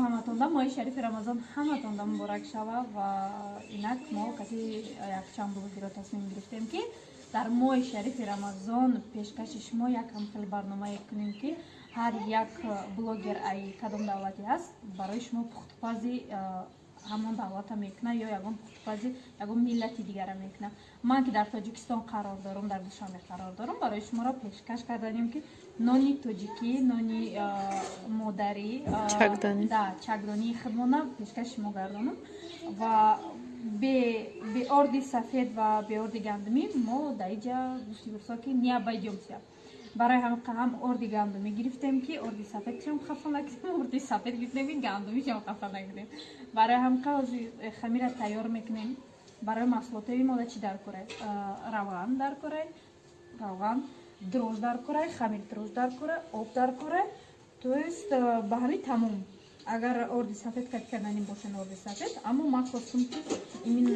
ҳаматонда моҳи шарифи рамазон ҳаматонда муборак шава ва инак мо каси якчанд блогеро тасмим гирифтем ки дар моҳи шарифи рамазон пешкаши шумо якам хеле барномае кунем ки ҳар як блогер ай кадом давлати ҳаст барои шумо пухтупази ҳамон давлата мекуна ё ягон пухтупази ягон миллати дигара мекуна. Ман ки дар Тоҷикистон қарор дорам, дар Душанбе қарор дорам, барои шуморо пешкаш карданем ки нони тоҷикӣ, нони модарӣ, чагдонии худмона пешкаши шумо гардонам ва бе орди сафед ва бе орди гандумӣ мо дар иҷа гӯшти гурсо ки не обойдёмся. Барои ҳам орди гандумӣ гирифтем ки орди сафедшам хафа накунем, орди сафед гирифтем ки гандумишам хафа накунем. Барои ҳамқа хамира тайёр мекунем. Барои маҳсулотои мода чӣ даркорай? Равған даркорай, равған, дрож даркорай, хамир дрож даркорай, об даркорай. То есть ба ҳамин тамом. Агар орди сафед кат карданим бошен орди сафед, аммо ман хостум ки имин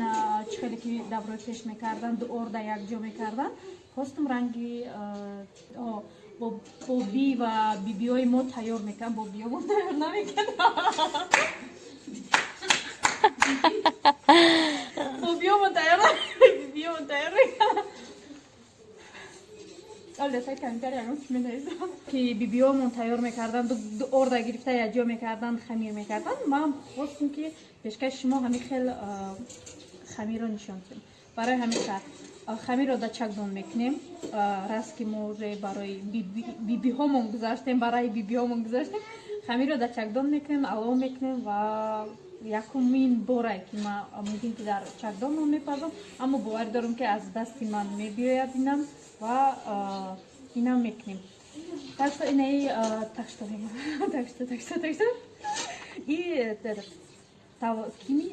чӣ хеле ки даврои пеш мекардан, ду орда якҷо мекардан, хостум ранги боби ва бибиёи мо тайёр мекардам, бобиёмо тайёр намекардам. Бобиёмо тайёр намекардам, бибиёмо тайёр мекардам. Ки бибиёмон тайёр мекардан, ду орда гирифта якҷо мекардан, хамир мекардан. Ман хостум ки пешкаши шумо ҳамин хел хамирро нишон дидем. Барои ҳамин кар хамирро да чагдон мекунем. Раз ки мо уже барои бибиҳомон гузаштем, барои бибиҳомон гузаштем, хамирро да чагдон мекунем, алов мекунем ва якумин борай ки ман мумкин ки дар чагдон мепазам, аммо боварӣ дорам ки аз дасти ман мебиёяд инам ва инам мекунем. Так что инаи такшто и кими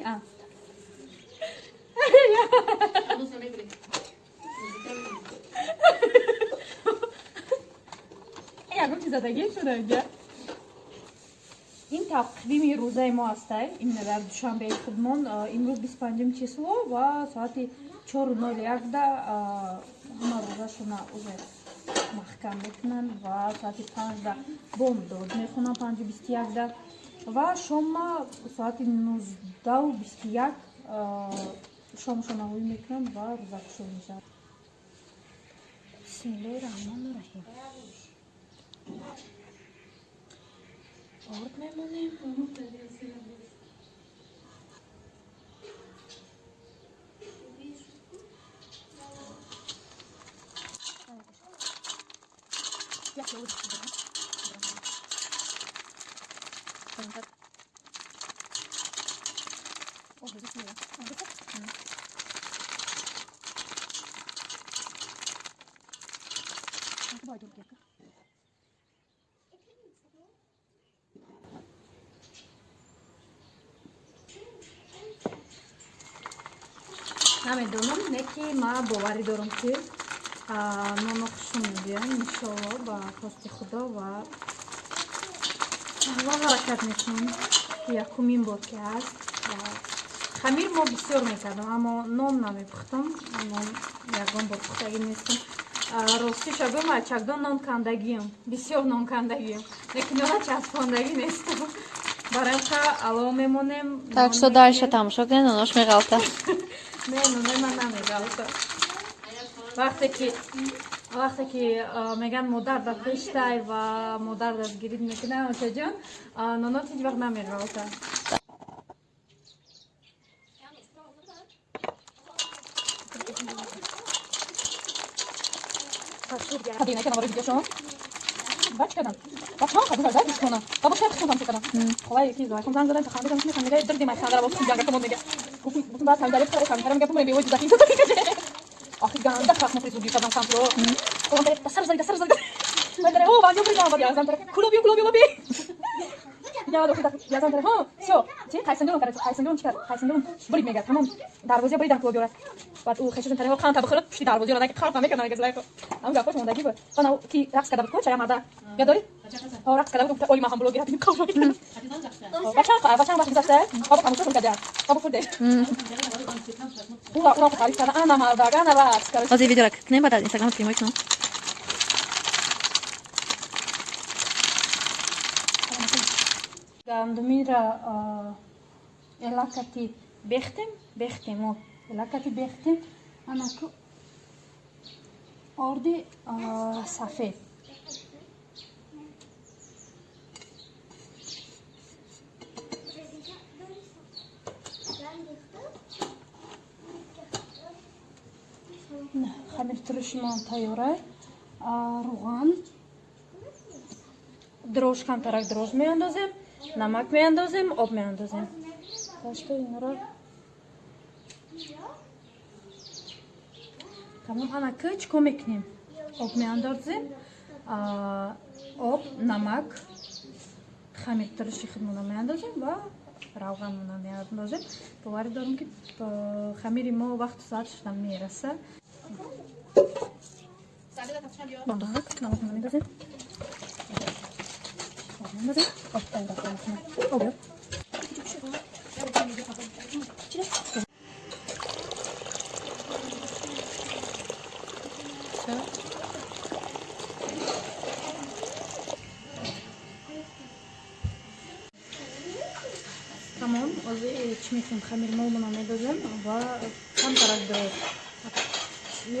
ягон чиз задагӣ шуда инҷа. Ин тақвими рӯзаи мо ҳастай. Ин дар Душанбеи худмон имрӯз 25 число ва соати 4:01 ҳама рӯзашона уже маҳкам мекунанд ва соати 5 бом дод мехонанд, 5:21 ва шома соати 19:21 шомашона ҳоӣ мекунанд ва рӯзакушон мешавад. Бисмиллаҳи раҳмони раҳим. Орд мемонем. намедонам, не ки ман боварӣ дорам ки ноно хушум мебиям иншоалло ба хости худо ва ҳаракат мекунем. Якумин бор ки ҳаст. Хамир мо бисёр мекардам, аммо нон намепухтам. Нон ягон бор пухтагӣ нестам. Ростиша гӯям, чагдон нон кандагиам, бисёр нон кандагиам, лекин нона часпондагӣ нестам. Барои ҳамқа алов мемонем. Так что дальше тамошо кунед, нонош меғалта. Не, ман намеғалта. Вақте ки меган модар да пештай ва модар дастгирӣ мекунад, очаҷон, нонот ҳеҷ вақт намеғалта. Бачкадам. Бачкам хадудар дар бишкона. Бабушка худам шукадам. Ховай ки зоя конзан задан хандар мисме хандар дар демай хандар бос ҷанга то модега. Бутун ба хандар кар хандар мегам мебе вой дакин. Ахи ганда хасмо призу бишадам сампро. Кондар тасар зали. Мадре о ванё призам бад язан тар. Клоби. Я до худа язан тар. Ха, всё. Чи қайсандон карад, қайсандон чикар, қайсандон брид мегад. Тамом. Дарвозе бридан клоби ора. Бад у хешон тар хан та бхират пушти дарвозе ора ки харфа мекана мегаз лайко. Ам гапош мондагӣ бо. Бана ки рақс када бко чая мада. Я дори? Ҳо рақс када бко оли ма ҳам блогер ҳатин кавшо. Бачан зашта. Бабу камушо када. Бабу фурде. Ура тариф када ана мада гана рақс када. Ози видео рак не бада Instagram снимай но. Gandumira elakati bextim o elakati bextim anaku ordi safed хамиртурушимо тайёра руған дрож камтарак дрож меандозем намак меандозем об меандозем дашто инро тамом анака чико мекунем об меандозем об намак хамиртуруши худмона меандозем ва равғанмона меандозем боварӣ дорем ки хамири мо вақту соаташдан мераса бондозак намакмона медозем тамом ози чӣ мекунем хамири молмона медозем ва камтарак дрож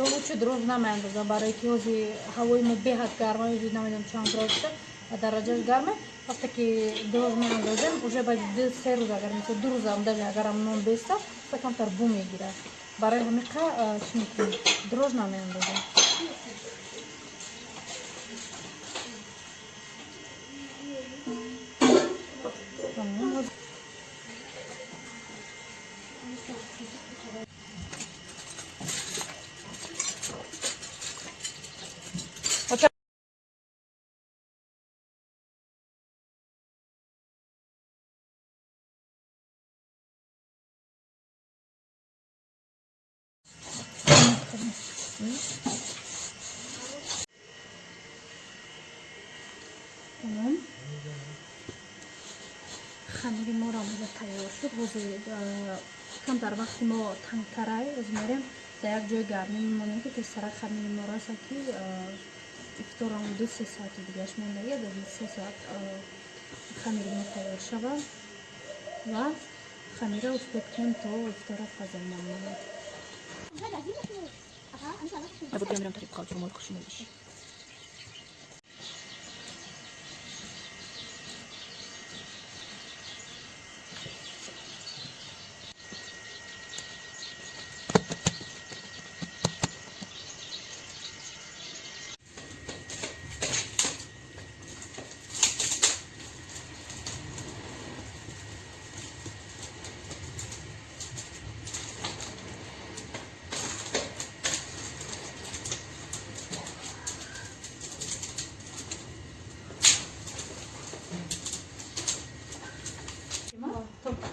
ё лучше дрож намеандозам барое ки ози ҳавои мо беҳад гарма ё намедонам чанд градуса ва дараҷаш гарма вақте ки дрож меандозем уже ба 2-3 рӯз агар мисол 2 рӯзам даже агарам нон беста камтар бу мегирад барои ҳамиқа чӣ мекунем дрож намеандозем хамири моро маза тайёр шуд ҳозир камтар вақти мо тангтарай оз мерем дар як ҷои гармӣ мемонем ки тезтара хамири мо раса ки ифторам 2-3 соати дигаш мондаги дар 3 соат хамири мо тайёр шавад ва хамира успед кунем то ифтора фаза мамонад Я буду прям тариф халчу мой кушай будешь.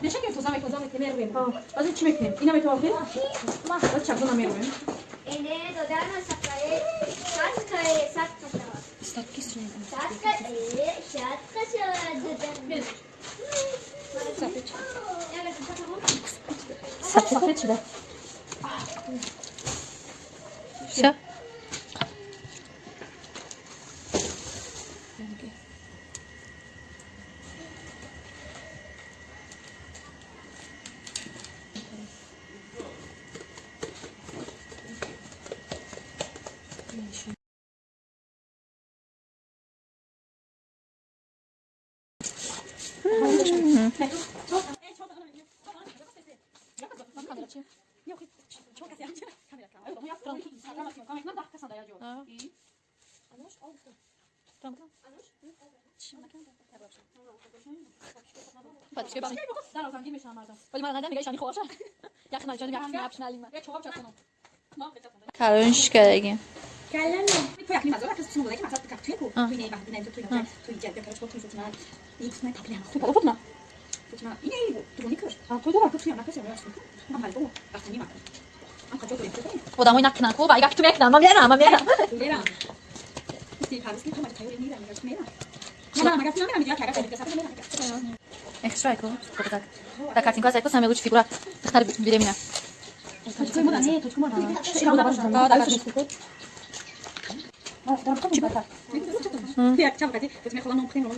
نشکن تو زمین که میرویم از چی میکنیم اینا میتوافیم ما از چقدر میرویم اینه دادن سفره شات کاری سات کشور Стат кисрин. شات کاری شات کشور دادن سفید شده Все. کارونش کردیم. کلم تو یک نیمه زود کسی نبوده که مثلا تو توی کو توی نه وقتی نه توی جلد کارش با توی فتنه ایکس نه تکلیه تو با فتنه فتنه اینه تو نیکش تو دو وقت توی نکسی راست من حال تو وقتی نیمه من کجا بریم تو خودمون نکنن کو باید تو میکنم من میرم میرم تی پاریس که تو ما تایور میرم میرم نه مگه فیلم میرم دیگه کارا کرده سفر میرم Extra ko. Da kartinka zajko same uči figura. Tar biremina. تو ما نه تو ما نه شیرا باشه یک چند وقتی تو میخوام نون خیلی نون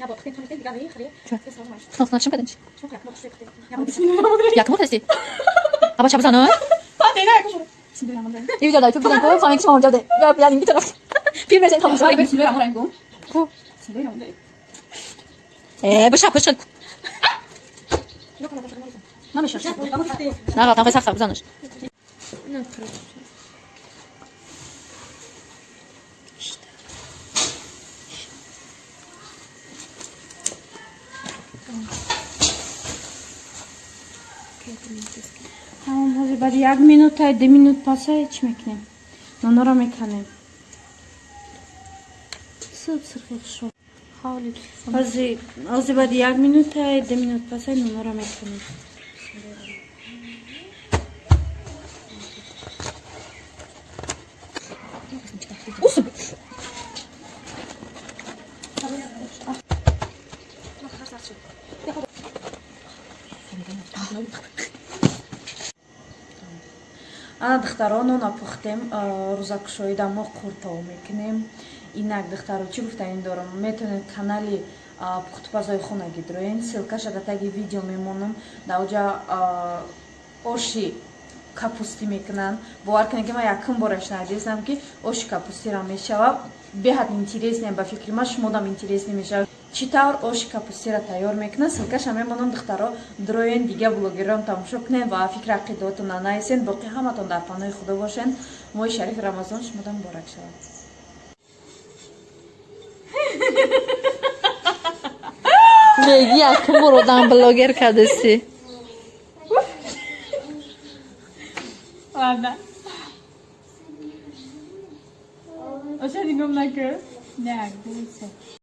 Ya bak, ben diga ve khali. Kes olmaz. Nasıl açım kadınç? Çok yakın olsun ekte. Ya bak. Yakın mı testi? Aba çabuk sana. Hadi ne yapıyorsun? Bismillahirrahmanirrahim. İyi videoda çok güzel koy. Sonra ikisi olacak de. Yani bir taraf. Bir mesela tamam. Ay bismillahirrahmanirrahim. Bu. Bismillahirrahmanirrahim. Bışak bışak. Yok ama başka. Mama şaş. Ama işte. Ne var? Tam sak uzanır. Tamam, hadi bari 1 minuta 2 minut pasa hiç meknem. Nonora mekane. Sırf şu. Havli. Hadi bari 1 minuta 2 minut pasa nonora mekane. Ана духтаро нона пухтем, рӯзакушоидамо қуртов мекунем. Инак духтаро чӣ гуфтанин дорам, метавонед канали пухтупазои хона гидроен, ссилкаша дар таги видео мемонам. Дар оҷа оши капусти мекунанд. Бовар кунед ки ман якум бораш надидам ки оши капустира мешава. Беҳад интересне ба фикри ман, шумодам интересне мешава. Чӣ тавр оши капустира тайёр мекунанд, ссилкаша мемонам. Духтаро дроен, дига блогерон тамошо кунед ва фикри ақидотона наесен. Боқи ҳаматон дар паноҳи худо бошед. Моҳи шарифи Рамазон шумода муборак шавад. Беги якум бородам блогер кадаси. Ладно. Оша дигам накö? Не, гулсе.